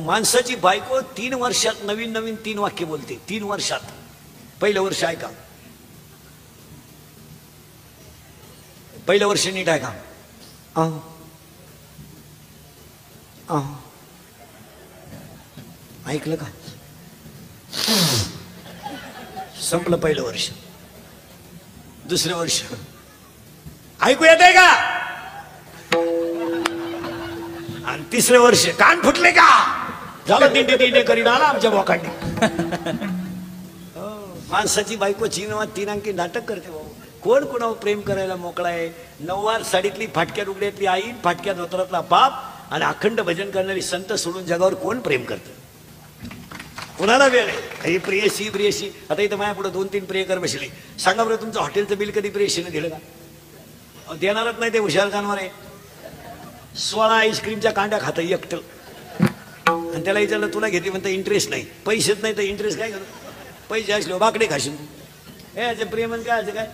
माणसाची बायको 3 वर्षात नवीन नवीन 3 वाक्य बोलते. 3 वर्षात. पहिलं वर्ष ऐका, पहिलं वर्ष नीट ऐका. ऐकलं का? संपलं पहिलं वर्ष. दुसरं वर्ष ऐकू येत आहे का? आणि तिसरं वर्ष कान फुटले का? झालं दिंडे दिंडे करीन आला आमच्या बोकांनी. माणसाची बायको 3 अंकी नाटक करते. भाऊ कोण कोणावर प्रेम करायला मोकळा आहे? नऊवार साडीतली फाटक्या रुगड्यातली आई, फाटक्या धोतरातला बाप आणि अखंड भजन करणारी संत सोडून जगावर कोण प्रेम करतं? कुणाला वेळ आहे? ही प्रियशी प्रियशी. आता इथं माझ्या पुढे 2-3 प्रियकर बसले. सांगा बरं तुमचं हॉटेलचं बिल कधी प्रियशीने दिलं का? देणारच नाही. ते हुशार कानवर आहे. 16 आईस्क्रीमच्या कांड्या खातं एकटं. आणि त्याला विचारलं तुला घेते म्हणतं इंटरेस्ट नाही. पैसेच नाही तर इंटरेस्ट काय करू? पैसे असले बाकडे खाशील. याचं प्रेम काय असं काय?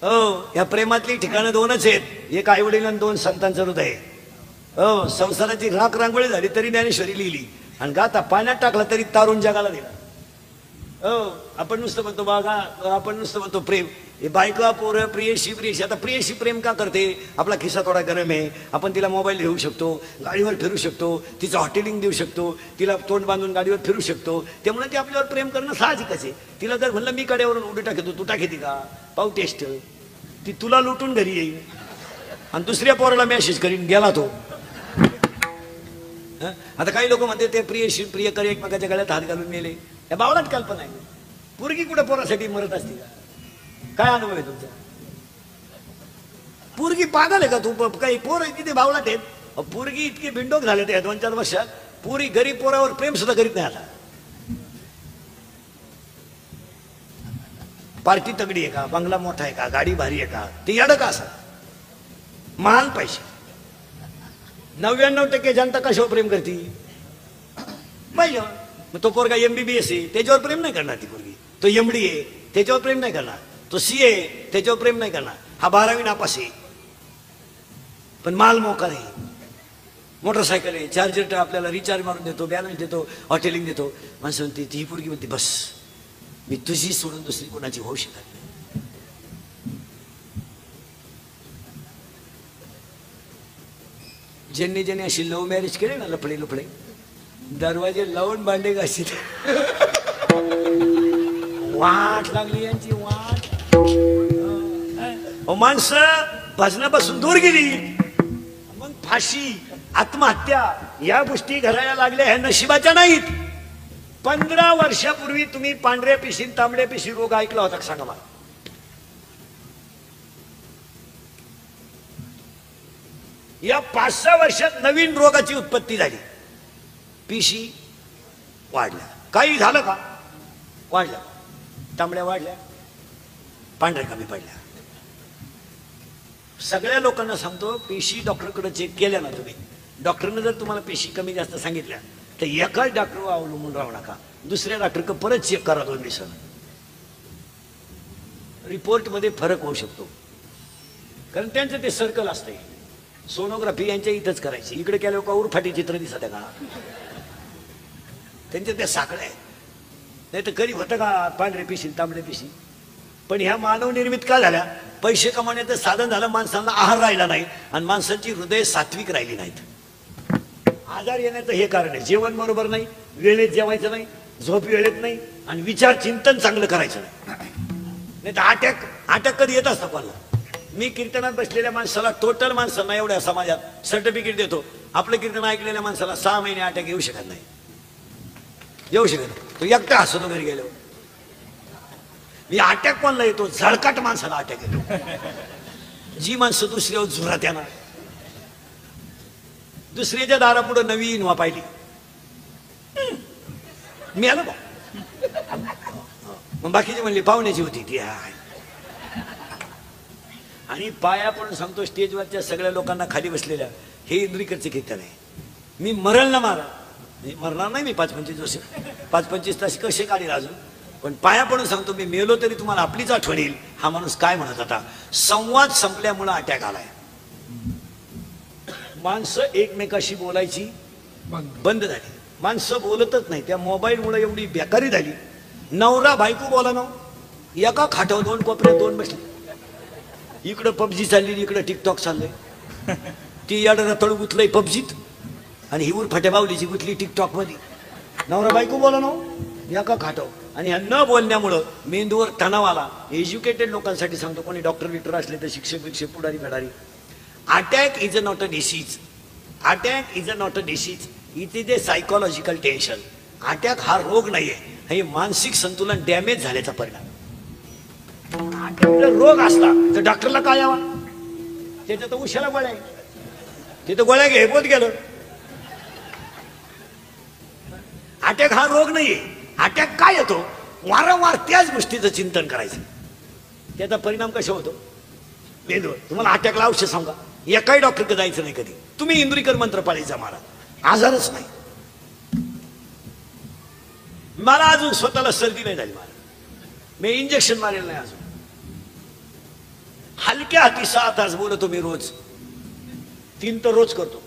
हो, या प्रेमातली ठिकाणं 2च आहेत. एक आईवडील आणि 2 संतांचं हृदय. हो, संसाराची राख रांगोळी झाली तरी ज्ञानेश्वरी लिहिली आणि गाता पाण्यात टाकला तरी तारून जगाला दिला. हो, आपण नुसतं म्हणतो बागा, आपण नुसतं म्हणतो प्रेम. हे बायका पोरं प्रियशी प्रियशी. आता प्रियशी प्रेम का करते? आपला खिसा थोडा गरम आहे, आपण तिला मोबाईल देऊ शकतो, गाडीवर फिरू शकतो, तिचं हॉटेलिंग देऊ शकतो, तिला तोंड बांधून गाडीवर फिरू शकतो. त्यामुळे ती आपल्यावर प्रेम करणं साहजिकच आहे. तिला जर म्हणलं मी कड्यावरून उडी टाकतो, तू टाकेती का? पाहू टेस्ट. ती तुला लुटून घरी येईल आणि दुसऱ्या पोराला मेसेज करीन गेला तो. आता काही लोक म्हणते ते प्रियशी प्रियकर एकमेकाच्या गळ्यात हात घालून मेले. या बावळात कल्पना आहे. पोरगी कुठे पोरासाठी मरत असते का? काय अनुभव आहे तुमचा? पोरगी पागल आहे का तू? काही पोर किती बावळात आहेत. पोरगी इतकी बिंडोक झाले ते 2-4 वर्षात. पुरी गरीब पोरावर प्रेम सुद्धा करीत नाही. आता पार्टी तगडी आहे का? बंगला मोठा आहे का? गाडी भारी आहे का? ते याड का? असं महान पैसे. 99% जनता कशावर प्रेम करते? पाहिजे. मग तो पोरगा MBBS आहे त्याच्यावर प्रेम नाही करणार ती पोरगी. तो MD आहे त्याच्यावर प्रेम नाही करणार. तो CA त्याच्यावर प्रेम नाही करणार. हा 12वी नापास आहे पण माल मोकार आहे. मोटरसायकल आहे, चार्जर आपल्याला रिचार्ज मारून देतो, बॅलन्स देतो, हॉटेलिंग देतो. माणसं म्हणते ती पोरगी म्हणते बस मी तुझी सोडून दुसरी कोणाची होऊ शकत नाही. ज्यांनी ज्यांनी अशी लव्ह मॅरेज केले ना, लफडे लफडे दरवाजे लावून भांडे घासीत. वाट लागली यांची वाट. माणसं भजनापासून दूर गेली. मग फाशी, आत्महत्या या गोष्टी घडायला लागल्या. ह्या नशिबाच्या नाहीत. 15 वर्षापूर्वी तुम्ही पांढऱ्या पिशी तांबड्या पिशी रोग ऐकला होता का? सांगा मला. या 5-6 वर्षात नवीन रोगाची उत्पत्ती झाली. पिशी वाढल्या. काही झालं का? वाढल्या. तांबड्या वाढल्या, पांढऱ्या कमी पडल्या. सगळ्या लोकांना सांगतो पेशी डॉक्टरकडे चेक केल्या ना तुम्ही. डॉक्टरने जर तुम्हाला पेशी कमी जास्त सांगितल्या तर एकाच डॉक्टरवर अवलंबून राहू नका. दुसऱ्या डॉक्टरकडे परत चेक करा 2 दिवसांनी. रिपोर्ट मध्ये फरक होऊ शकतो. कारण त्यांचं ते सर्कल असते. सोनोग्राफी यांच्या इथंच करायची. इकडे केल्यावर का उरफाटी चित्र दिसत आहे का? त्यांच्या त्या साखळ्या आहेत. नाही तर कधी होतं का पांढरे पिशी तांबडे पिशी? पण ह्या मानव निर्मित का झाल्या? पैसे कमावण्याचं साधन झालं. माणसांना आहार राहिला नाही आणि माणसांची हृदय सात्विक राहिली नाहीत. आजार येण्याचं हे कारण आहे. जेवण बरोबर नाही, वेळेत जेवायचं नाही, झोप वेळेत नाही आणि विचार चिंतन चांगलं करायचं नाही. तर अटॅक कधी येत असतं कोणाला? मी कीर्तनात बसलेल्या माणसाला, टोटल माणसांना एवढ्या समाजात सर्टिफिकेट देतो, आपलं कीर्तन ऐकलेल्या माणसाला 6 महिने अटॅक येऊ शकत नाही. येऊ शकत नाही. तो एकटा हसतो घरी गेलो. मी अटॅक कोणला येतो? झळकाट माणसाला अटॅक येतो. जी माणसं दुसऱ्यावर झुरात येणार. दुसऱ्याच्या दारापुढे नवी इनोवा पाहिली मी आलो बा. मग बाकीचे म्हणले पाहुण्याची होती ती. आणि पाया पण सांगतो स्टेजवरच्या सगळ्या लोकांना खाली बसलेल्या, हे इंद्रिकरचे कीर्तन आहे. मी मरल ना मारा, मरणार नाही मी 5-25 वर्ष, 5-25 तास कसे काढील अजून. पण पाया पडून सांगतो मी मेलो तरी तुम्हाला आपलीच आठवण येईल. हा माणूस काय म्हणत होता? संवाद संपल्यामुळे अटॅक आलाय. माणसं एकमेकाशी बोलायची बंद झाली. माणसं बोलतच नाही, त्या मोबाईलमुळे एवढी बेकारी झाली. नवरा बायको बोला ना, एका खाटावर दोन कोपऱ्यात दोन बसले. इकडं पबजी चालली, इकडं टिकटॉक चाललंय. ती याडा तळू गुतलंय पबजीत आणि ही उर फाट्या बावलीची गुतली टिकटॉक मध्ये. नवरा बायको बोला ना एका खाटावर. आणि ह्या न बोलण्यामुळं मेंदूवर तणाव आला. एज्युकेटेड लोकांसाठी सांगतो, कोणी डॉक्टर बिक्टर असले तर, शिक्षक विक्षक पुढारी फेडारी, attack is a not a disease. Attack is a not a disease, it is a psychological tension. Attack हा रोग नाहीये, हे मानसिक संतुलन डॅमेज झाल्याचा परिणाम. अटॅक जर रोग असला तर डॉक्टरला काय यावा, त्याच्या तर उशाला गोळ्या आहे, तिथं गोळ्या घे बोत गेलं. अटॅक हा रोग नाहीये. अटॅक काय येतो, वारंवार त्याच गोष्टीचं चिंतन करायचं, त्याचा परिणाम कसा होतो मेंदूवर. तुम्हाला अटॅकला औषध सांगा, एकाही डॉक्टरकडे जायचं नाही कधी. तुम्ही इंद्रिकर मंत्र पाळीचा मारा, आजारच नाही. मला अजून स्वतःला सर्दी नाही झाली, मला मी इंजेक्शन मारेल नाही अजून. हलक्या हाती 6 तास बोलतो मी रोज. 3 तर रोज करतो.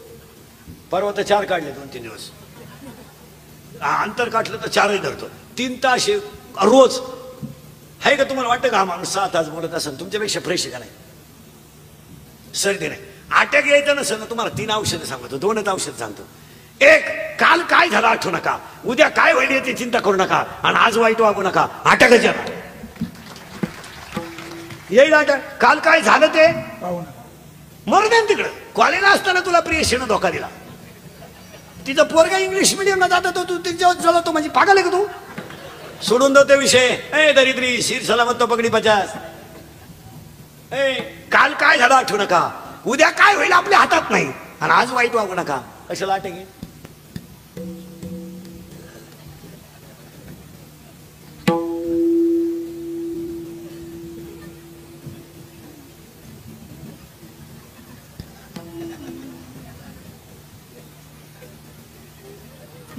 परवा तर 4 काढले 2-3 दिवस. अंतर काटलं तर 4ही धरतो. 3 तास रोज. आहे का तुम्हाला वाटतं का हा माणूस 6 तास बोलत असेल तुमच्यापेक्षा फ्रेश आहे का नाही? सर्दी नाही. अटॅक यायचं नसेल ना, तुम्हाला 3 औषधं सांगतो, 2च औषध सांगतो. एक, काल काय झालं आठवू नका, उद्या काय होईल याची चिंता करू नका, आणि आज वाईट वागू नका. अटॅकच येणार, येईल अटॅक. काल काय झालं ते मरू दे तिकडं. कॉलेजला असताना तुला प्रियशीनं धोका दिला, तिचं पोरगा इंग्लिश मिडियमला जात तू तिच्या चलवतो, म्हणजे पागल आहे का तू? सोडून दो ते विषय. ए दरिद्री शिर सलामत तो पगडी 50. ए काल काय झालं आठवू नका, उद्या काय होईल आपल्या हातात नाही, आणि आज वाईट वागू नका. कशाला अटॅक येईल?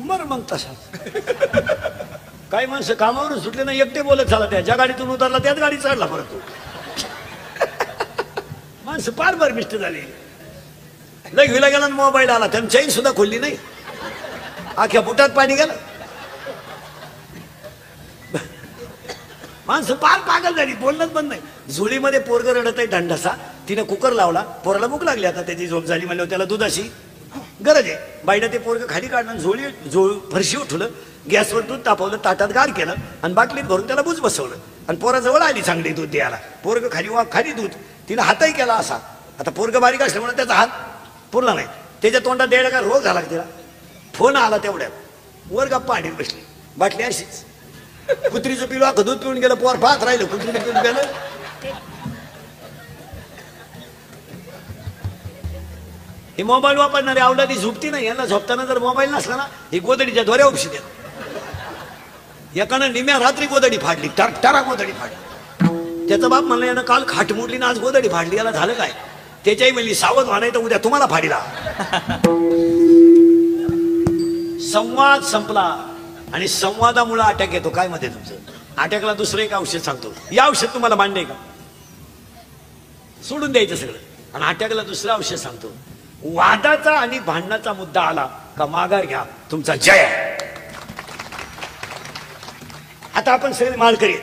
मर मग तसा. काही माणसं कामावरून सुटले ना, एकटे बोलत झाला, त्या ज्या गाडीतून उतरला त्याच गाडी चढला परत. माणसं पार बरमिष्ट झाली. लय घ्यायला गेला, मोबाईल आला, त्यानं चैन सुद्धा खोलली नाही, आख्या बुटात पाणी गेलं. माणसं पार पागल झाली, बोलणंच बंद नाही. झोळीमध्ये पोरग रडत आहे ढंढसा, तिने कुकर लावला, पोराला भूक लागली, आता त्याची झोप झाली म्हणल्यावर त्याला दुधाची गरज आहे. बाईनं ते पोरग खाली काढलं, झोळी फरशी उठवलं, गॅसवर दूध तापवलं, ताटात गार केलं, आणि बाटलीत भरून त्याला बुज बसवलं, आणि पोराजवळ आली चांगली दूध द्यायला. पोरग खाली दूध, तिला हातही केला असा. आता पोरग बारीक असल्यामुळे त्याचा हात पुरला नाही, त्याच्या तोंडात द्यायला काय रोग झाला तिला. फोन आला तेवढ्यात, वर गप्पा आणीत बसली, बाटली अशीच. कुत्रीचं पिलू अख्खं दूध पिऊन गेलं, पोर पाहत राहिलं, कुत्रीने पिऊन गेलं. ही मोबाईल वापरणारी अवलादी झोपती नाही, यांना झोपताना जर मोबाईल नसला ना, ही गोदडीच्या दोऱ्या उपशी देत. एकानं निम्या रात्री गोदडी फाडली, टरा गोदडी फाडली. त्याचा बाप म्हणला, यानं काल खाट मोडली ना आज गोदडी फाडली, याला झालं काय? त्याच्याही म्हणली, सावध व्हा नाही तर उद्या तुम्हाला फाडीला. संवाद संपला, आणि संवादामुळे अटॅक येतो. काय मध्ये तुमचं? अटॅकला दुसरं एक औषध सांगतो. या औषध तुम्हाला मान्य आहे का? सोडून द्यायचं सगळं, आणि अटॅकला दुसरं औषध सांगतो. वादाचा आणि भांडणाचा मुद्दा आला का माघार घ्या, तुमचा जय. आता आपण सगळे माळकरी,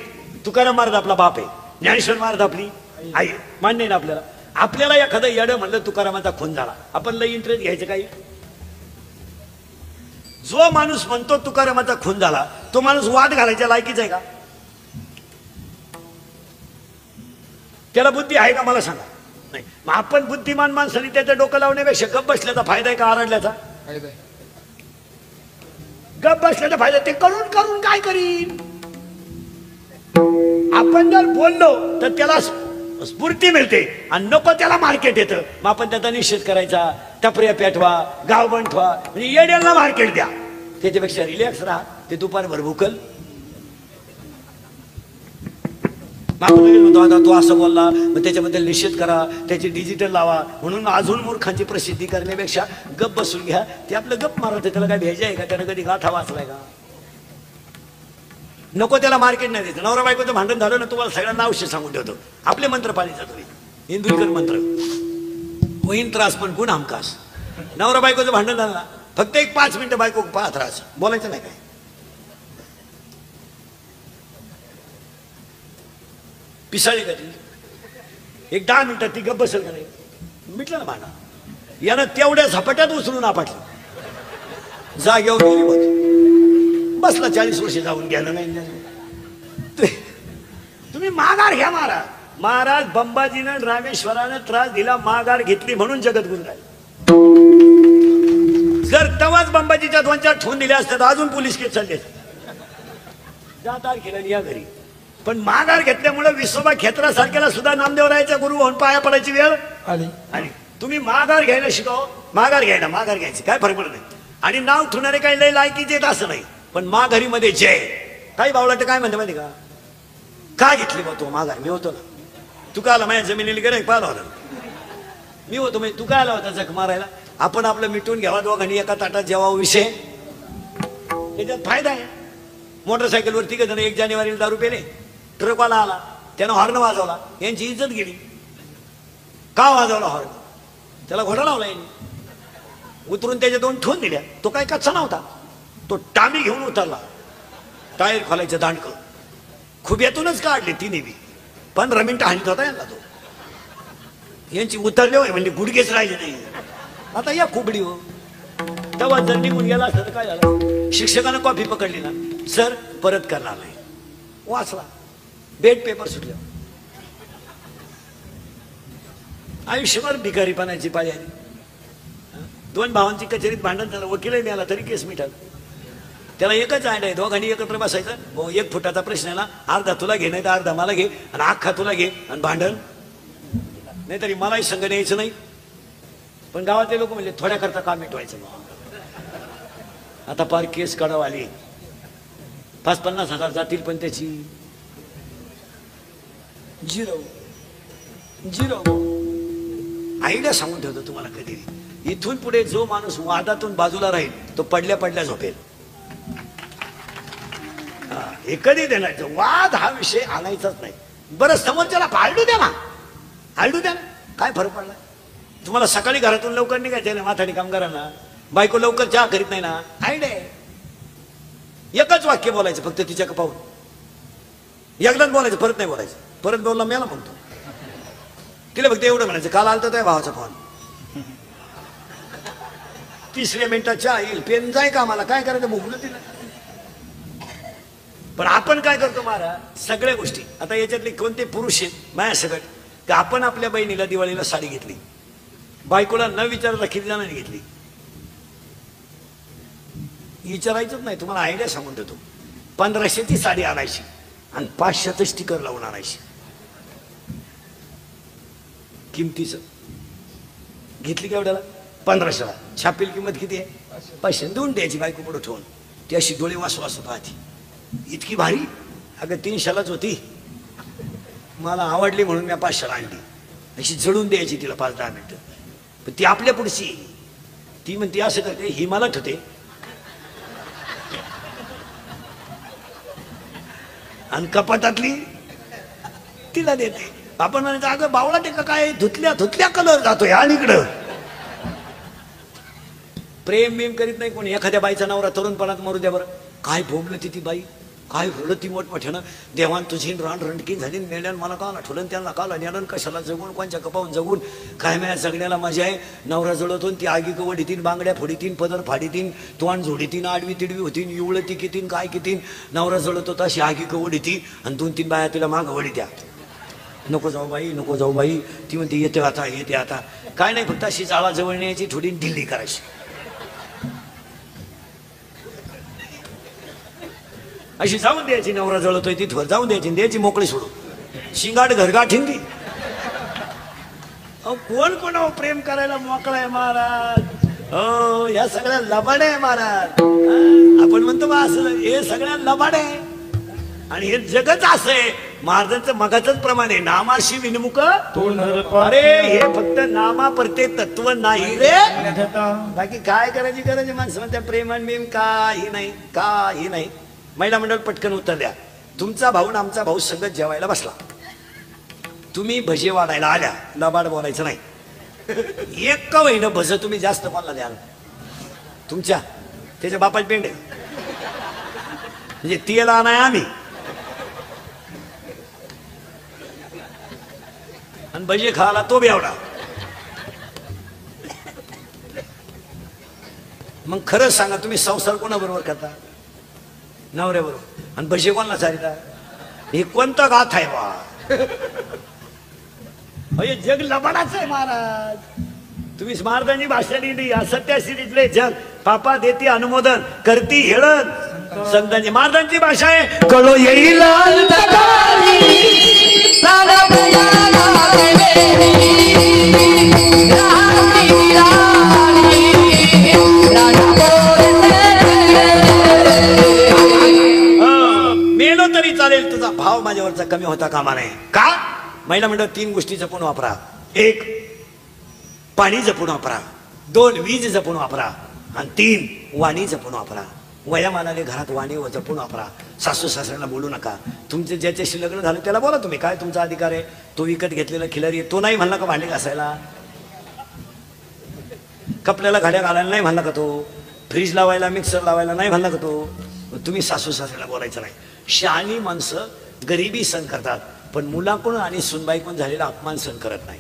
तुकाराम महाराज आपला बाप आहे, ज्ञानेश्वर महाराज आपली आई, मान्य आहे ना आपल्याला? आपल्याला एखादं येडं म्हणलं तुकारामाचा खून झाला, आपण लई इंटरेस्ट घ्यायचं काही? जो माणूस म्हणतो तुकारामाचा खून झाला, तो माणूस वाद घालायच्या लायकीच आहे का? त्याला बुद्धी आहे का मला सांगा? नाही. मग आपण बुद्धिमान माणसाने त्याच्या डोकं लावण्यापेक्षा गप बसल्याचा फायदा आहे का आरडल्याचा? गप बसल्याचा फायदा. ते करून करून काय करीन? आपण जर बोललो तर त्याला स्फूर्ती मिळते, आणि नको त्याला मार्केट येतं, मग आपण त्याचा निषेध करायचा, टपऱ्या पेटवा, गाव बंठवा, म्हणजे येड्याला मार्केट द्या. त्याच्यापेक्षा रिलॅक्स राहा, ते दुपारभर भुकल. आता तो असं बोलला, मग त्याच्याबद्दल निषेध करा, त्याची डिजिटल लावा, म्हणून अजून मूर्खांची प्रसिद्धी करण्यापेक्षा गप बसून घ्या. ते आपलं गप मारत, त्याला काय भेजा आहे का? त्यानं कधी गाथा वाचलाय का? नको त्याला मार्केट नाही द्यायचं. नवरा बायकोचं भांडण झालं ना, तुम्हाला सगळ्यांना औषध सांगून ठेवतो, आपले मंत्र पाळीचा तुम्ही, इंदुरीकर मंत्र. होईन त्रास पण गुण हमखास. नवरा बायकोचं भांडण झालं ना, फक्त एक 5 मिनिटं बायको पाहत राहायचं, बोलायचं नाही काय. पिसाळी का ती एक 10 मिनिटात ती गप्प बसेल का नाही. मिटलं ना भांडा. यानं तेवढ्या झपाट्यात उचलून आपटलं, जागेवर गेली होती, बसला. 40 वर्ष जाऊन गेलं नाही. तुम्ही माघार घ्या महाराज. महाराज बंबाजीनं रामेश्वरानं त्रास दिला, माघार घेतली म्हणून जगत गुण राहील. जर तवाच बंबाजीच्या 2-4 ठेवून दिल्या असतात अजून पोलीस केस चालले जातात केलं या घरी. पण माघार घेतल्यामुळे विसोबा खेत्रासारख्याला सुद्धा नामदेवरायाच्या गुरु होऊन पाया पडायची वेळ आली. आणि तुम्ही माघार घ्यायला शिकाव. माघार घ्यायची काय फरक पडत नाही. आणि नाव ठेवणारे काही लय लायकीचे येत असं नाही, पण माघारी मध्ये जय. काही बावळाट काय म्हणते माहिती का, का घेतली बा तू माघार. मी होतो ना, तू का आला माझ्या जमिनीला गेला पाहिला होता मी होतो. म्हणजे तू काय आला होता जख मारायला. आपण आपलं मिटून घ्यावा, दोघांनी एका ताटात जेव्हा विषय. त्याच्यात फायदा आहे. मोटरसायकलवर 3 जण 1 जानेवारीला दारू पेले, ट्रकवाला आला, त्यानं हॉर्न वाजवला, यांची इज्जत गेली. का वाजवला हॉर्न, त्याला घोडा लावला यांनी. उतरून त्याच्या 2 ठेवून दिल्या. तो काय कच्चा नव्हता, तो टामी घेऊन उतरला. टायर खोलायचं दांडकं खुब्यातूनच काढले तिने बी. 15 मिनिटं हाणीत होता यांना तो. यांची उतरले होय म्हणजे गुडघेच राहिले नाही. आता या खुबडी हो. तेव्हा जर निघून गेला असता तर काय झालं. शिक्षकानं कॉफी पकडली ना, सर परत करणार नाही. वाचला, बेड पेपर सुटले. आयुष्यभर भिकारीपणाची पाळी आली. 2 भावांची कचेरीत भांडण झालं, वकीलही मिळाला तरी केस मिठाल. त्याला एकच आयड आहे, दोघांनी एकत्र बसायचं. भाऊ 1 फुटाचा प्रश्न आहे ना, अर्धा तुला घे नाही तर अर्धा मला घे, आणि अख्खा तुला घे, आणि भांडण नाही तरी मलाही संग न्यायचं नाही. पण गावातले लोक म्हणजे थोड्या करता काम मिटवायचं. आता पार केस काढावं आली. 50-50 हजार जातील, पण त्याची 0 आयडिया सांगून ठेवतो तुम्हाला. कधी इथून पुढे जो माणूस वादातून बाजूला राहील तो पडल्या पडल्या झोपेल. हे कधी देण्याचं वाद हा विषय आणायचाच नाही. बरं समोरच्याला हालडू द्या ना, काय फरक पडला. तुम्हाला सकाळी घरातून लवकर निघायचं ना, माथाडी कामगारांना बायको लवकर चहा करीत नाही ना. आयडिया एकच वाक्य बोलायचं फक्त तिच्या पाहून. एकदाच बोलायचं, परत नाही बोलायचं. परत बोलला मेला म्हणतो. तिला फक्त एवढं म्हणायचं, काल आलता त्या भावाचा फोन. 3ऱ्या मिनिटात चहा येईल, पेन जाय का मला काय करायचं भोगलं तिला. पण आपण काय करतो महाराज, सगळ्या गोष्टी. आता याच्यातले कोणते पुरुष आहेत माझ्या सगळं, की आपण आपल्या बहिणीला दिवाळीला साडी घेतली, बायकोला न विचारता किती घेतली. विचारायचंच नाही. तुम्हाला आयडिया सांगून देतो. 1500ची साडी आणायची आणि 500चं स्टिकर लावून आणायची. किमतीचं घेतली केवढ्याला, 1500ला. छापील किंमत किती आहे, 500. देऊन द्यायची बायको पुढे ठेवून. ती अशी डोळे वासवास पाहती, इतकी भारी. अगं 300लाच होती, मला आवडली म्हणून मी 500ला आणली. अशी जळून द्यायची तिला 5-10 मिनिटं. पण ती आपल्या पुढची, ती म्हणते असं करते, ही मला ठेवते आणि कपाटातली तिला देते. आपण म्हणायचं अगं बावळा टेका काय, धुतल्या कलर जातोय आणि इकडं. प्रेम बिम करीत नाही कोणी. एखाद्या बाईचा नवरा तरुणपणात मरू द्या बरं, काय भोगलं ती बाई, काय रडती मोठमोठ्यानं. देवान तुझी रान रणकी झाली, नेल्यान मला काला ठुलन, त्यांना काला नेलन, कशाला जगून कोणच्या कपावून जगून. काय माझ्या जगण्याला मजा आहे. नवरा जळवतो, ती आगी कवडीतीन, बांगड्या फोडीतीन, पदर फाडीतीन, तोंड झोडीतीन, आडवी तिडवी होतीन, इवळती कितीन, काय कितीन. नवरा जळवतो तशी आगी कवडीती, आणि 2-3 बाया तिला मागं वडी द्या. नको जाऊ बाई, नको जाऊ बाई. ती म्हणते येते आता, येते आता. काय नाही, फक्त अशी जाळा जवळ न्यायची, थोडी ढिल्ली करायची. अशी जाऊन द्यायची. नवरा जळतोय तिथवर जाऊन द्यायची मोकळी सोडून. शिंगाड घरगाठ हिंदी. कोण कोणावर प्रेम करायला मोकळा आहे महाराज. हो, या सगळ्या लबाड आहे महाराज. आपण म्हणतो बा असं, हे सगळ्या लबाड आहे. आणि हे जगच असं आहे. महाराजांचं मगाचंच प्रमाण आहे, नामाशी विनमुख. अरे हे फक्त नामापरते तत्व नाही रे. बाकी काय करायची गरज. माणसं म्हणतात प्रेमान बिम काही नाही, काही नाही. महिला मंडळ पटकन उत्तर द्या. तुमचा भाऊ आणि आमचा भाऊ संगत जेवायला बसला, तुम्ही भजे वाढायला आल्या, लबाड बोलायचं नाही. एक का होईना भज तुम्ही जास्त कोणाला द्याल. तुमच्या त्याच्या बापाची पेंड आहे म्हणजे तेल आणाय आम्ही आणि भजे खायला तो बेवडा. मग खरंच सांगा तुम्ही संसार कोणाबरोबर करता? नवऱ्याबरोबर. आणि भजे कोणाला चारिता? हे कोणतं गाथ आहे बा? हे जग लबाडाच आहे महाराज. तुम्ही महाराजांची भाषा लिहिली असत्या सिरीजले जग पापा देते अनुमोदन करती हेळन संतांची. महाराजांची भाषा आहे कळो येईल मेलो तरी चालेल तुझा भाव माझ्यावरचा कमी होता कामा नये. का? महिला म्हणतात 3 गोष्टी जपून वापरा. 1 पाणी जपून वापरा, 2 वीज जपून वापरा आणि 3 वाणी जपून वापरा. वयामानाने घरात वाणी जपून वापरा. सासू सासऱ्यांना बोलू नका. तुमचे ज्याच्याशी लग्न झालं त्याला बोला तुम्ही, काय तुमचा अधिकार आहे. तो विकत घेतलेला खिलारी तो नाही म्हणला का भांडे घासायला? कपड्याला घड्या घालायला नाही म्हणला का तो? फ्रीज लावायला मिक्सर लावायला नाही म्हणला का तो? तुम्ही सासू सासऱ्याला बोलायचं नाही. शहाणी माणसं गरिबी सहन करतात पण मुलाकडून आणि सुनबाईकडून झालेला अपमान सहन करत नाही.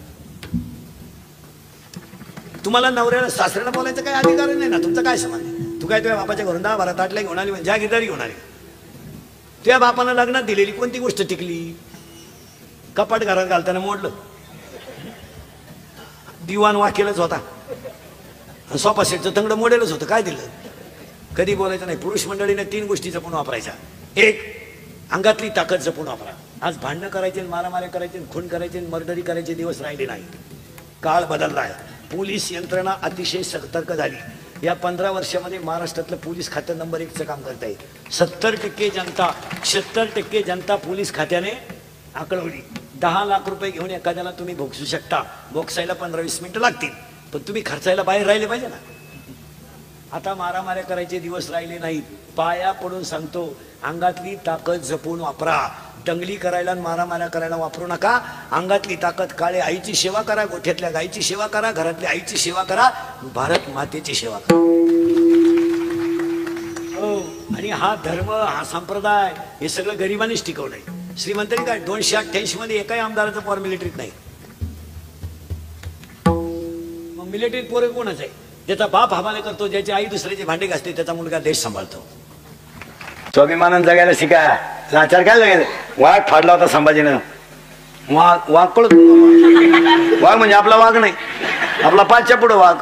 तुम्हाला नवऱ्याला सासऱ्याला बोलायचं काय अधिकार नाही ना. तुमचा काय संबंध? तू काय तुझ्या बापाच्या घरून 10-12 ताटल्या घेऊन आली म्हणजे जागीरदारी घेऊन आली. तुझ्या बापानं लग्नात दिलेली कोणती गोष्ट टिकली? कपाट घरात घालताना मोडलं, दिवाण वाकेलच होता, सोफा सेटचं तंगड मोडेलच होतं. काय दिलं? कधी बोलायचं नाही. पुरुष मंडळीने 3 गोष्टी जपून वापरायच्या. 1 अंगातली ताकद जपून वापरा. आज भांडणं करायचे, मारामाऱ्या करायचे, खून करायचे, मर्डरी करायचे दिवस राहिले नाही. काळ बदललाय. पोलीस यंत्रणा अतिशय सतर्क झाली. या 15 वर्षामध्ये महाराष्ट्रातलं पोलीस खातं नंबर 1चं काम करत आहे. 70% जनता पोलीस खात्याने आकळवली. 10 लाख रुपये घेऊन एखाद्याला तुम्ही भोगसू शकता. भोगसायला 15-20 मिनिटं लागतील पण तुम्ही खर्चायला बाहेर राहिले पाहिजे ना. आता मारामाऱ्या करायचे दिवस राहिले नाहीत. पाया पडून सांगतो अंगातली ताकद जपून वापरा. दंगली करायला मारामाऱ्या करायला वापरू नका. अंगातली ताकद काळे आईची सेवा करा, गोठ्यातल्या गाईची सेवा करा, घरातल्या आईची सेवा करा, भारत मातेची सेवा करा. हो. आणि हा धर्म हा संप्रदाय हे सगळं गरिबांनीच टिकवलंय. श्रीमंतांनी काय 288 मध्ये एकाही आमदाराचं पोर मिलिटरीत नाही. मग मिलिटरीत पोर कोणाच आहे? ज्याचा बाप हवाले करतो, ज्याची आई दुसऱ्याचे भांडे घासते, त्याचा मुलगा देश सांभाळतो. स्वाभिमानानं जगायला शिका. लाचार काय लागायचं? वाघ फाडला होता संभाजीनं. वाघ कळत वाघ म्हणजे आपला वाघ नाही, आपला 5च्या पुढे वाघ.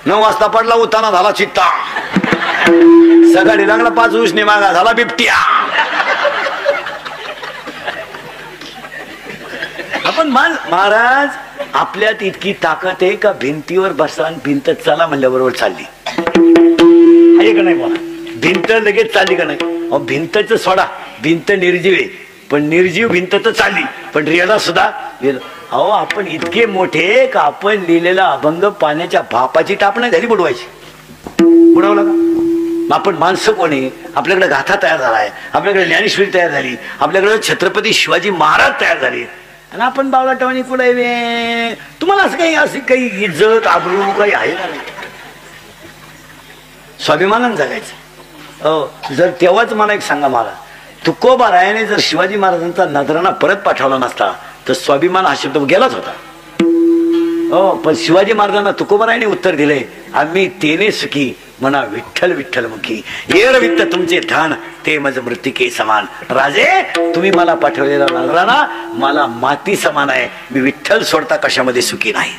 9 वाजता पडला उताना झाला चित्ता, सकाळी लागला 5 उसने मागा झाला बिबट्या. आपण महाराज आपल्यात इतकी ताकद आहे का भिंतीवर बसा भिंत चला म्हणल्याबरोबर चालली आहे का नाही? बोला भिंत लगेच चालली का नाही? भिंतच सोडा, भिंत निर्जीव आहे पण निर्जीव भिंत तर चालली पण रेडा सुद्धा. अहो आपण इतके मोठे का आपण लिहिलेला अभंग पाण्याच्या भापाची टाप नाही झाली बुडवायची. बुडवला का? आपण माणसं कोणी? आपल्याकडे गाथा तयार झालाय, आपल्याकडे ज्ञानेश्वरी तयार झाली, आपल्याकडे छत्रपती शिवाजी महाराज तयार झाले आणि आपण बावलाटवानी कुठे? तुम्हाला असं काही इज्जत आबरू काही आहे का? नाही. स्वाभिमानानं जगायचं. जर तेव्हाच मला एक सांगा, मला तुकोबारायाने जर शिवाजी महाराजांचा नजराणा परत पाठवला नसता तर स्वाभिमान हा शब्द गेलाच होता. पण शिवाजी महाराजांना तुकोबारायाने उत्तर दिले, आम्ही तेने सुखी म्हणा विठ्ठल विठ्ठल मुखी. येर वित्त तुमचे ठाण ते मज मृतिके समान. राजे तुम्ही मला पाठवलेला नजराणा मला माती समान आहे. मी विठ्ठल सोडता कशामध्ये सुखी नाही.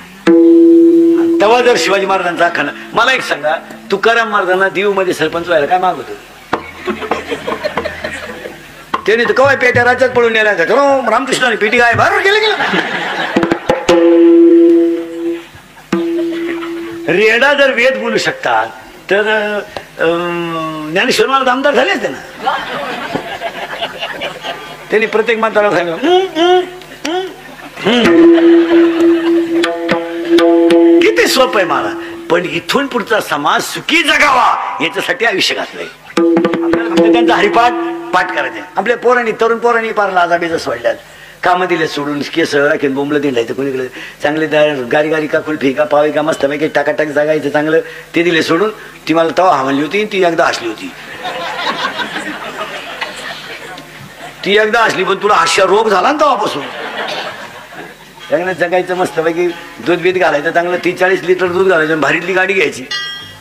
तेव्हा जर शिवाजी महाराजांचा खण. मला एक सांगा, तुकाराम महाराजांना दीव मध्ये सरपंच व्हायला काय मागत होते? त्याने तर कवाय पेट्या राज्यात पळून नेला. रामकृष्णाने पेटी काय बरोबर गेले गेलं. रेडा जर वेद बोलू शकतात तर ज्ञानेश्वर महाराज आमदार झाले असते ना. त्यांनी प्रत्येक माताला सांगितलं किती सोपं आहे मला. पण इथून पुढचा समाज सुखी जगावा याच्यासाठी आयुष्य घातलंय. आपल्याला त्यांचा हरिपाठ पाठ करायचे. आपल्या पोरांनी तरुण पोरांनी पार लाजाबीज सोडल्यात. कामं दिले सोडून केस राखीन बोंबलं दिंडायचं कोणीकडे चांगले गारी गारी का कुल्फी का पावी का मस्त पैकी टाकाटाक जागायचं चांगलं ते दिले सोडून. ती मला तवा म्हणली होती ती एकदा हसली होती. ती एकदा असली पण तुला हास्य रोग झाला ना तेव्हापासून. चांगलं जगायचं मस्त पैकी दूध बीत घालायचं चांगलं 30-40 लिटर दूध घालायचं भारीतली गाडी घ्यायची.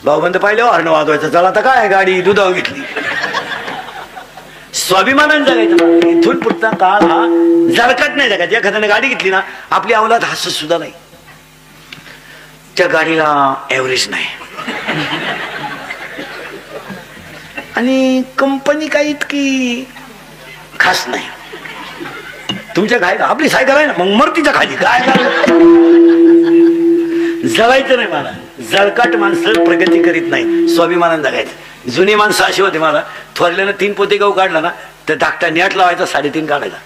भाऊबंद पाहिलं हरणं वाजवायचं चला आता काय गाडी दुधावर घेतली. स्वाभिमानाने जगायचं. इथून पुढचा काळ हा जळकत नाही जगायचं. एखाद्याने गाडी घेतली ना आपली अवलाद हसत सुद्धा नाही. त्या गाडीला ऍव्हरेज नाही आणि कंपनी काही इतकी खास नाही. तुमच्या काय आपली सायकल आहे ना मग मरतीच्या खाली काय जगायचं नाही. मला जळकाट माणसं प्रगती करीत नाही. स्वाभिमानाने जगायचं. जुनी माणसं अशी होती मला थोरल्यानं 3 पोते गहू काढला ना तर धाकटा नेट लावायचा 3.5 काढायचा.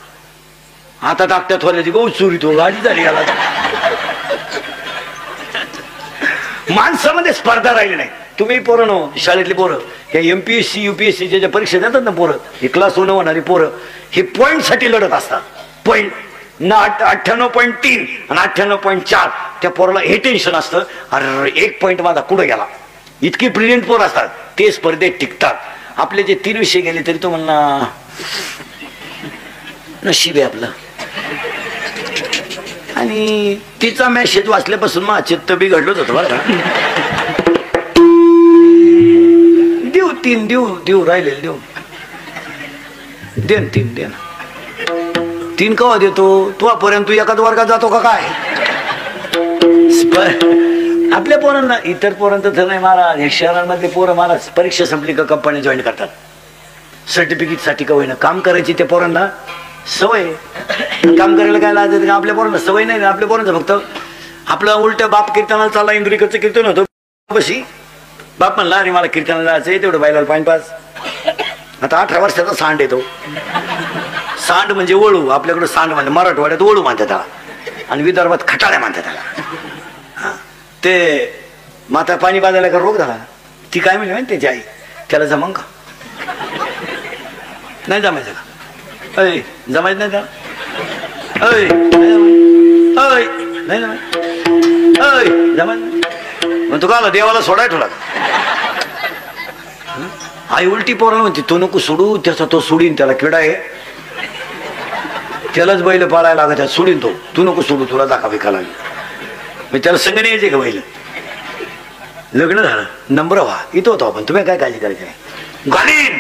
आता धाकट्या थोरल्याची गहू चोरी तो गाडी झाली याला. माणसामध्ये स्पर्धा राहिली नाही. तुम्ही पोरं नो शाळेतली पोरं या MPSC UPSC ज्या परीक्षा देतात ना पोरं हे क्लास 1 होणारी पोरं हे पॉईंट साठी लढत असतात. पॉईंट ना 98.3 आणि 98.4 त्या पोराला हे टेन्शन असतं अरे 1 पॉईंट माझा कुठं गेला. इतकी ब्रिलियंट पोर असतात ते स्पर्धेत टिकतात. आपले जे 3 विषय गेले तरी तो म्हणला नशीब आहे आपलं. आणि तिचा मेसेज वाचल्यापासून मग चित्त बिघडलंच होतं बरं का. देऊ राहिले देऊ देन 3 कवा देतो तुझ्यापर्यंत तू एखाद वर्गात जातो का काय. आपल्या पोरांना इतर पोरांचं तर नाही. महाराज हे शहरांमधले पोरं महाराज परीक्षा संपली का कंपनी जॉईन करतात. सर्टिफिकेट साठी का होईना काम करायची त्या पोरांना सवय. काम करायला काय लागत का आपल्या पोरांना सवय नाही. आपल्या पोरांचं फक्त आपलं उलट बाप कीर्तनाला चालला इंद्रिकचं कीर्तन होतं बशी बाप म्हणला अरे मला कीर्तनाला जायचंय तेवढं बायला पाणी पाच. आता 18 वर्षाचा सांड येतो. सांड म्हणजे वळू. आपल्याकडे सांड म्हणजे मराठवाड्यात वळू म्हणतात त्याला आणि विदर्भात खटाळ्या म्हणतात त्याला. ते माता पाणी बाजायला का रोग झाला ती काय म्हणली माहिती त्याची आई त्याला जमंग का नाही जमायचं का. अय जमायचं नाही त्याला. अय नाही जमायचं मग तू का देवाला सोडाय ठेवला. आई उलटी पोराला म्हणते तो नको सोडू त्याचा तो सोडीन त्याला किडा आहे त्यालाच बैल पाळायला लागत सोडीन तो तू नको सोडू तुला दाखा विकायला. मग त्याला संग नाही यायचे का बैल. लग्न झालं नंबर व्हा इथं होतो आपण तुम्ही काय काळजी करायची नाही. घालीन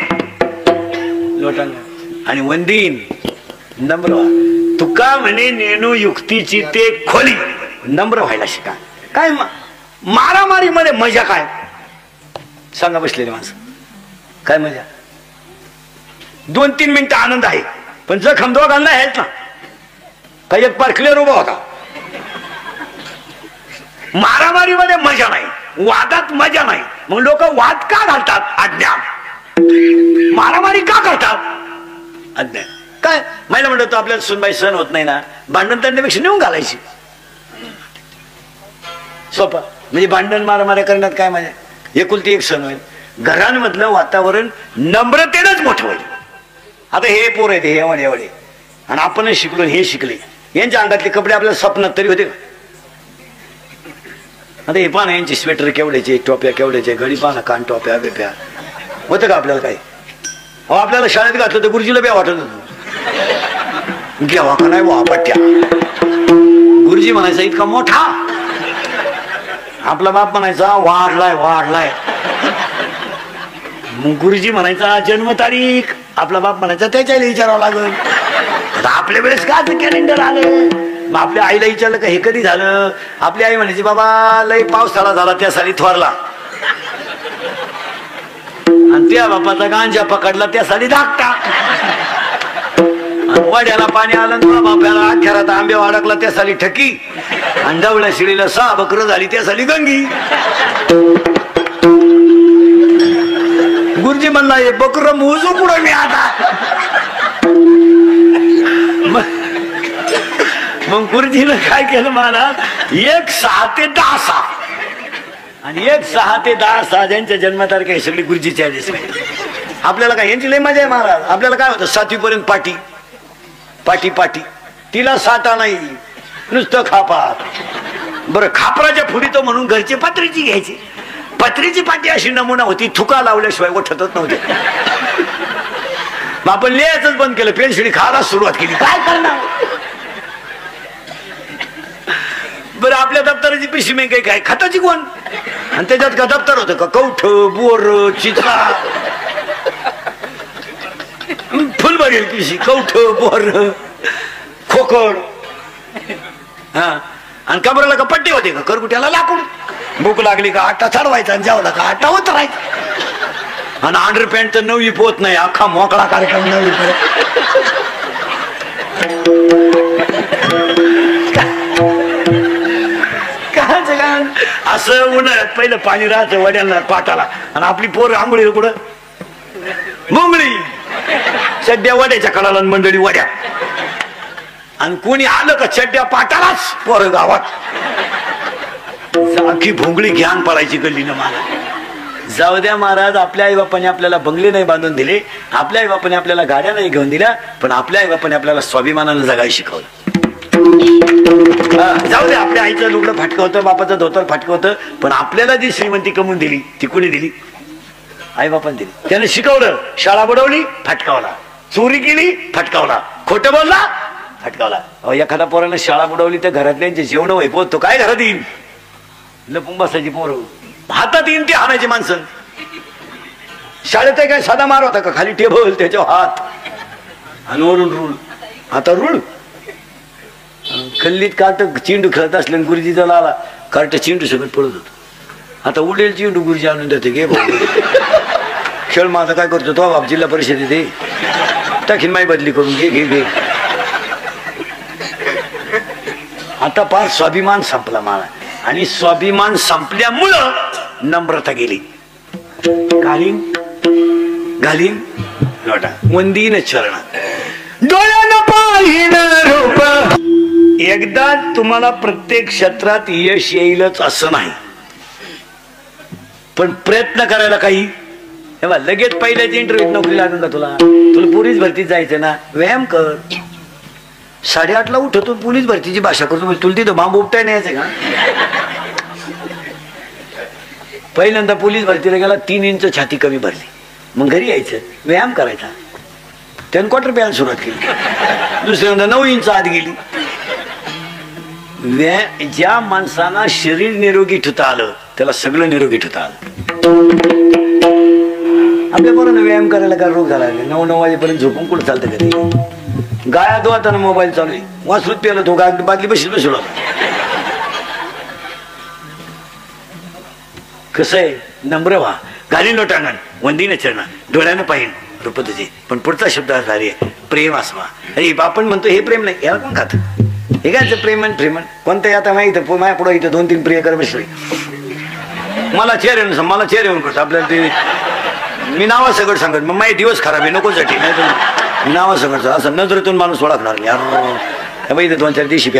लोटांना आणि वंदीन नंबर व्हा. तुका म्हणे नेणू युक्तीची ते खोली नंबर व्हायला शिका. काय मारामारी मध्ये मजा काय सांगा बसलेली माणसं काय मजा. 2-3 मिनिटं आनंद आहे पण जखम दोघांना आहेत ना. काही एक पार क्लिअर उभा होता. मारामारी मध्ये मजा नाही वादात मजा नाही. मग लोक वाद का घालतात अज्ञान. मारामारी का करतात अज्ञान. काय महिला म्हणतो आपल्याला सुनबाई सहन होत नाही ना भांडण करण्यापेक्षा नेऊन घालायची सोपा. म्हणजे भांडण मारामाऱ्या करण्यात काय मजा. एकुलती एक सण होईल. घरांमधलं वातावरण नम्रतेनंच मोठं होईल. आता हे पोर आहेत हे एवढे एवढे आणि आपणच शिकलो हे शिकले. यांच्या अंगातले कपडे आपल्याला स्वप्नात तरी होते का. आता हे पाहा यांचे स्वेटर केवढ्याचे टोप्या केवढ्याचे घडी पाहा कान टोप्या बेप्या होतं का आपल्याला काय. अहो आपल्याला शाळेत घातलं तर गुरुजीला बी वाटत होतं घ्यावा का नाही वा पट्ट्या. गुरुजी म्हणायचा इतका मोठा. आपला बाप म्हणायचा वाढलाय. मग गुरुजी म्हणायचा जन्मतारीख. आपला बाप म्हणायचा त्याच्याला विचारावं लागल. आता आपल्या वेळेस का कॅलेंडर आलं. मग आपल्या आईला विचारलं का हे कधी झालं. आपली आई म्हणायची बाबा लय पावसाळा झाला त्या साली थोरला आणि त्या बापाचा गांजा पकडला त्या साली धाकटा. वाड्याला पाणी आलं ना बाप्याला अखेरात आंबे अडकला त्या साली ठकी आणि डवळ्या शिडीला 6 बकरं झाली त्या साली गंगी. गुरुजी म्हणला हे बकरं मोजू पुढं मी आता. मग गुरुजीनं काय केलं मला 1 6 ते 10 आणि 1 6 ते 10 ज्यांच्या जन्मतारखे सगळी गुरुजीच्या आपल्याला काय यांची लय मजा आहे महाराज. आपल्याला काय होतं 7वी पर्यंत पाटी पाटी पाटी तिला साठा नाही, नुसतं खापार. बरं, खापराच्या फुडी तो म्हणून घरची पत्रीची घ्यायची. पत्रीची पाटी अशी नमुना होती, थुका लावल्याशिवाय उठतच नव्हते. मग आपण लिहायचंच बंद केलं, पेन्सिली खायला सुरुवात केली. काय करणार? बरं, आपल्या दप्तराची पिशवी मी काही काय खताची कोण, आणि त्याच्यात का दप्तर होतं का? कवठ, बोर, चिचा, फुल भरेल पिशवी, कवठ, बोर, खोकड. हा, आणि कबराला का पट्टी होते का? करकुट्याला लाकूड. भूक लागली का आटा चढवायचा, आणि जेवला का आटा उतरायचा. आणि अंडर पॅन्ट तर नवी पोत नाही, अख्खा मोकळा कार्यक्रम नवी. असं उन्हाळ्यात पहिलं पाणी राहतं वड्यांना पाटाला, आणि आपली पोर आंघोळीला कुठं? मुंगळी. चड्ड्या वड्याच्या कडाला, मंडळी वड्या. आणि कोणी आलं का चड्ड्या पाटालाच पोर गावात. अख्खी भोंगळी घ्यान पडायची गल्लीनं मला. जाऊ द्या महाराज, आपल्या आई बापाने आपल्याला बंगले नाही बांधून दिले, आपल्या आई बापाने आपल्याला गाड्या नाही घेऊन दिल्या, पण आपल्या आई बापाने आपल्याला स्वाभिमानानं जगायला शिकवलं. जाऊ दे, आपल्या आईचं लुगडं फाटकं होतं, बापाचं धोतर फाटकं होतं, पण आपल्याला जी श्रीमंती कमवून दिली ती कोणी दिली? आई बापाने दिली. त्याने शिकवलं, शाळा बुडवली, फटकावला. चोरी केली, फटकावला. खोटं बोलला, फटकावला. एखादा पोरानं शाळा बुडवली तर घरातल्यांचे जेवण वैभव तो काय घरात येईल? लपून बसायची पोरं, हातात येईन ती हाणायची माणसं. शाळेत काय साधा मार होता का? खाली टेबल, त्याच्यावर हात, आणि वरून रूळ. आता रूळ खल्लीत कार्ट चिंडू खेळत असले, गुरुजीचा आला कार्ट चिंडू सगळं पळत होत. आता उडेल चिंडू गुरुजी आणून देते, घे भाऊ खेळ. माझा काय करतो तो बाप, जिल्हा परिषद दे टाकीन माई बदली करून, घे घे घे. आता फार स्वाभिमान संपला मला, आणि स्वाभिमान संपल्यामुळं नम्रता गेली. घालीन घालीन लोटा, वंदीन चरण, डोळ्यानं पाहिन रूप. एकदा तुम्हाला प्रत्येक क्षेत्रात यश येईलच असं नाही, पण प्रयत्न करायला काही. हे लगेच पहिल्याच इंटरव्ह्यूत नोकरी लागून का? तुला पोलीस भरतीत जायचं ना, व्यायाम कर. 8:30ला उठतो, पोलीस भरतीची भाषा करतो. तुला तिथं बांबू उपटाय नाही यायचं का? पहिल्यांदा पोलीस भरतीला गेला, 3 इंच छाती कमी भरली, मग घरी यायचं, व्यायाम करायचा. त्यानं क्वार्टर प्यायला सुरुवात केली. दुसऱ्यांदा 9 इंच आत गेली. ज्या माणसांना शरीर निरोगी ठेवता आलं त्याला सगळं निरोगी ठेवता आलं. आपल्या पोरांना व्यायाम करायला काय रोग झाला? 9 वाजेपर्यंत झोपून कुठं चालतं कधी? गाया धुवाताना मोबाईल चालू आहे, वासरूत प्यायला तो गाय बादली बशीच बसलो. कसं आहे? नम्र व्हा, घालीन लोटांगण, वंदीन चरण, डोळ्यानं पाहिन रूप तुझे. पण पुढचा शब्द झाले प्रेम असवा. अरे आपण म्हणतो हे प्रेम नाही, याला कोण खात? हे काय प्रेमन प्रेमन कोणतं? आता माहिती माझ्या पुढे इथं 2-3 प्रिय कर बसले, मला चेअर येऊन मला चेअर येऊन करतो. आपल्याला ते मी नावा सगळं सांगत, मग माझे दिवस खराब आहे, नकोसाठी. नाही तर नावा सगळं असं नजरेतून माणूस ओळखणार. यार इथं 2-4 दिवशी